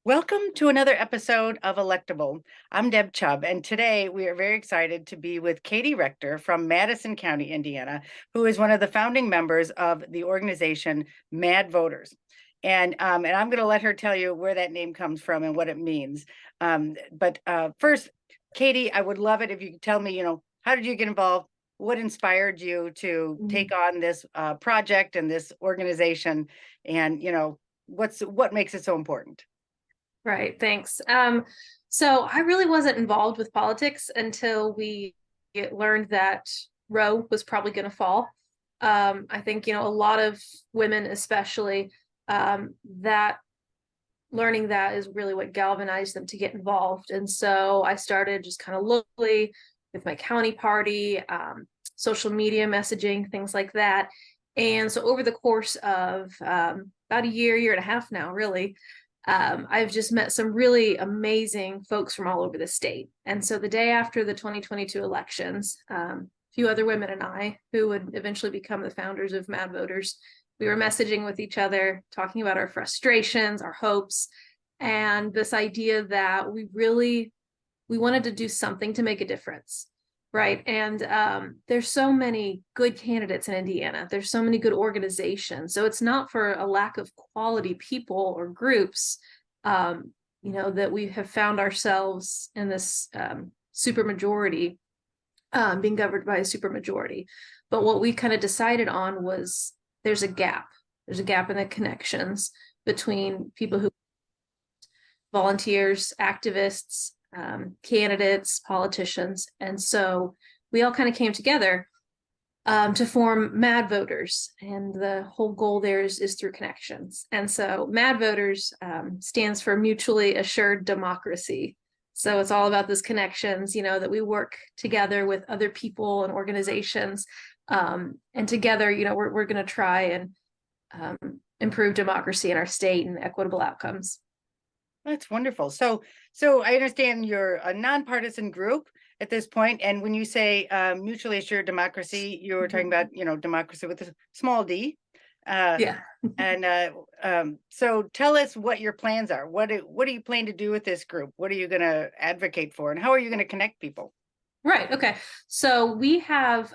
Welcome to another episode of Electable. I'm Deb Chubb, and today we are very excited to be with Katie Rector from Madison County, Indiana, who is one of the founding members of the organization MadVoters. And I'm going to let her tell you where that name comes from and what it means. But first, Katie, I would love it if you could tell me, how did you get involved? What inspired you to take on this project and this organization? And, what makes it so important? Right, thanks. So I really wasn't involved with politics until we learned that Roe was probably going to fall. I think, a lot of women, especially, that learning that is really what galvanized them to get involved. And so I started just kind of locally with my county party, social media messaging, things like that. And so over the course of about a year and a half now, really, I've just met some really amazing folks from all over the state. And so the day after the 2022 elections, a few other women and I, who would eventually become the founders of MadVoters, we were messaging with each other, talking about our frustrations, our hopes, and this idea that we wanted to do something to make a difference. Right. And there's so many good candidates in Indiana. There's so many good organizations. So it's not for a lack of quality people or groups, that we have found ourselves in this supermajority, being governed by a supermajority. But what we kind of decided on was there's a gap. There's a gap in the connections between people who volunteers, activists, candidates, politicians. And so we all kind of came together to form MadVoters. And the whole goal there is through connections. And so MadVoters stands for Mutually Assured Democracy. So it's all about those connections, that we work together with other people and organizations. And together, we're going to try and improve democracy in our state and equitable outcomes. That's wonderful. So I understand you're a nonpartisan group at this point, and when you say mutually assured democracy, you're talking about democracy with a small d. Yeah. And so tell us what your plans are. What do you plan to do with this group? What are you going to advocate for, and how are you going to connect people? Right. Okay. So we have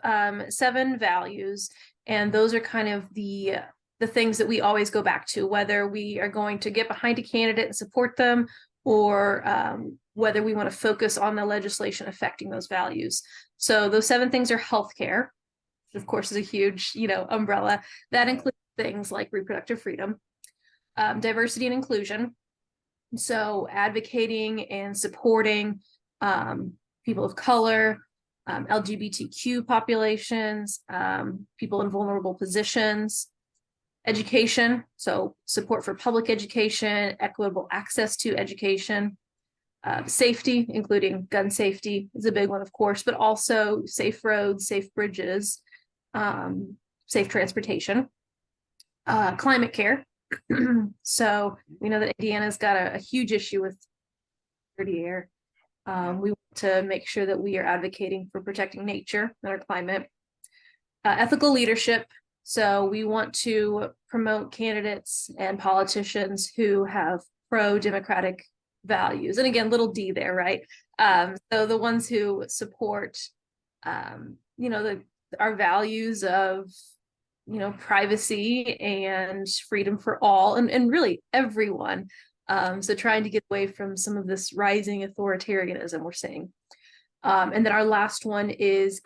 7 values, and those are kind of the things that we always go back to, whether we are going to get behind a candidate and support them, or whether we want to focus on the legislation affecting those values. So those 7 things are healthcare, which of course is a huge, umbrella. That includes things like reproductive freedom, diversity and inclusion. So advocating and supporting people of color, LGBTQ populations, people in vulnerable positions, education, so support for public education, equitable access to education, safety, including gun safety is a big one, of course, but also safe roads, safe bridges, safe transportation, climate care. So we know that Indiana's got a huge issue with dirty air. We want to make sure that we are advocating for protecting nature and our climate. Ethical leadership. So we want to promote candidates and politicians who have pro-democratic values. And again, little d there, right? So the ones who support, our values of, privacy and freedom for all, and really everyone. So trying to get away from some of this rising authoritarianism we're seeing. And then our last one is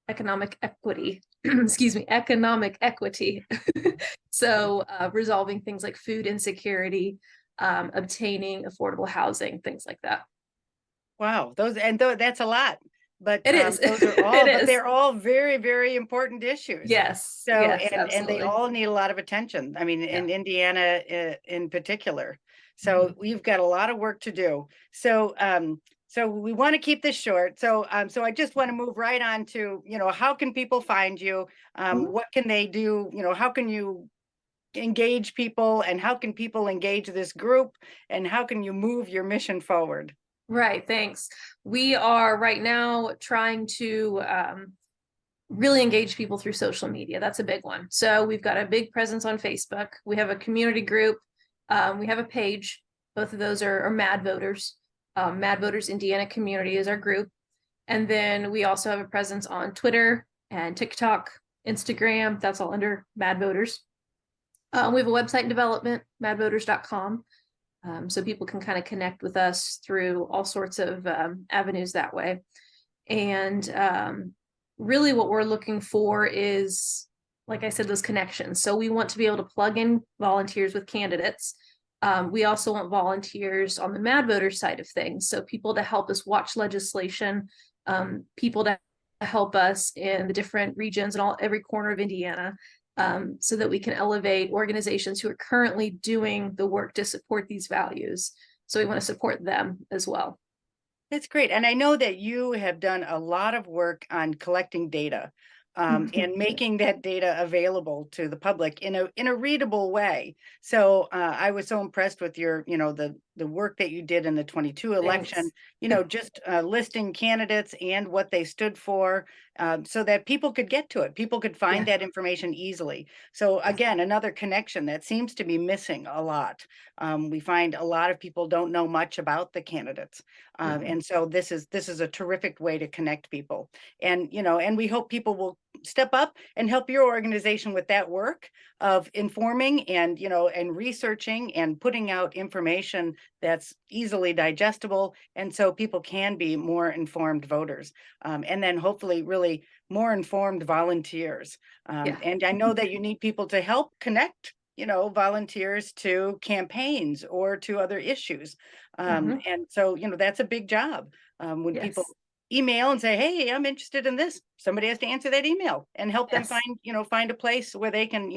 economic equity. Excuse me, economic equity. So resolving things like food insecurity, obtaining affordable housing, things like that. Wow, that's a lot. But It is. those are all, It but is. they're all very, very important issues. Yes. So, Yes, and they absolutely. all need a lot of attention. I mean, Yeah. in Indiana in particular. So Mhm. we've got a lot of work to do. So we want to keep this short. So I just want to move right on to, how can people find you? Mhm. What can they do? How can you engage people, and how can people engage this group, and how can you move your mission forward? Right. Thanks. We are right now trying to really engage people through social media. That's a big one. So we've got a big presence on Facebook. We have a community group. We have a page, Both of those are MadVoters. MadVoters Indiana Community is our group. And then we also have a presence on Twitter and TikTok, Instagram. That's all under MadVoters. We have a website in development, madvoters.com. So people can kind of connect with us through all sorts of avenues that way. And really what we're looking for is, like I said, those connections. So we want to be able to plug in volunteers with candidates. We also want volunteers on the MadVoters side of things. So people to help us watch legislation, people to help us in the different regions and every corner of Indiana, so that we can elevate organizations who are currently doing the work to support these values. So we want to support them as well. That's great. And I know that you have done a lot of work on collecting data and making that data available to the public in a readable way. So I was so impressed with your, the work that you did in the 22 election, Thanks. just listing candidates and what they stood for, so that people could get to it. People could find that information easily. So again, another connection that seems to be missing a lot. We find a lot of people don't know much about the candidates. And so this is a terrific way to connect people. And, and we hope people will step up and help your organization with that work of informing and, and researching and putting out information that's easily digestible. And so people can be more informed voters. And then hopefully really more informed volunteers. And I know that you need people to help connect volunteers to campaigns or to other issues. And so, that's a big job. When people email and say, hey, I'm interested in this, somebody has to answer that email and help them find a place where they can,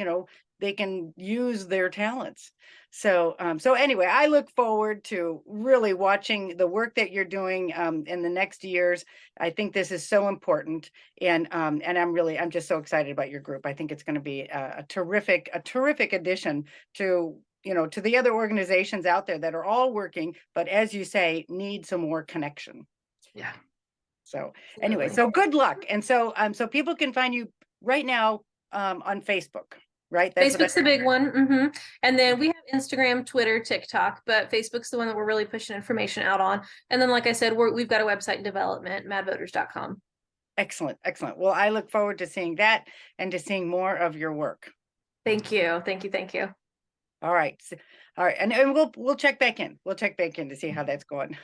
they can use their talents. So, so anyway, I look forward to really watching the work that you're doing in the next years. I think this is so important, and I'm just so excited about your group. I think it's going to be a terrific addition to to the other organizations out there that are all working, but as you say, need some more connection. Yeah. So anyway, so good luck. And so so people can find you right now on Facebook, right? That's Facebook's the big one. And then we have Instagram, Twitter, TikTok, but Facebook's the one that we're really pushing information out on. And then, like I said, we've got a website in development, madvoters.com. Excellent. Excellent. Well, I look forward to seeing that and to seeing more of your work. Thank you. Thank you. Thank you. All right. All right. And we'll check back in. We'll check back in to see how that's going.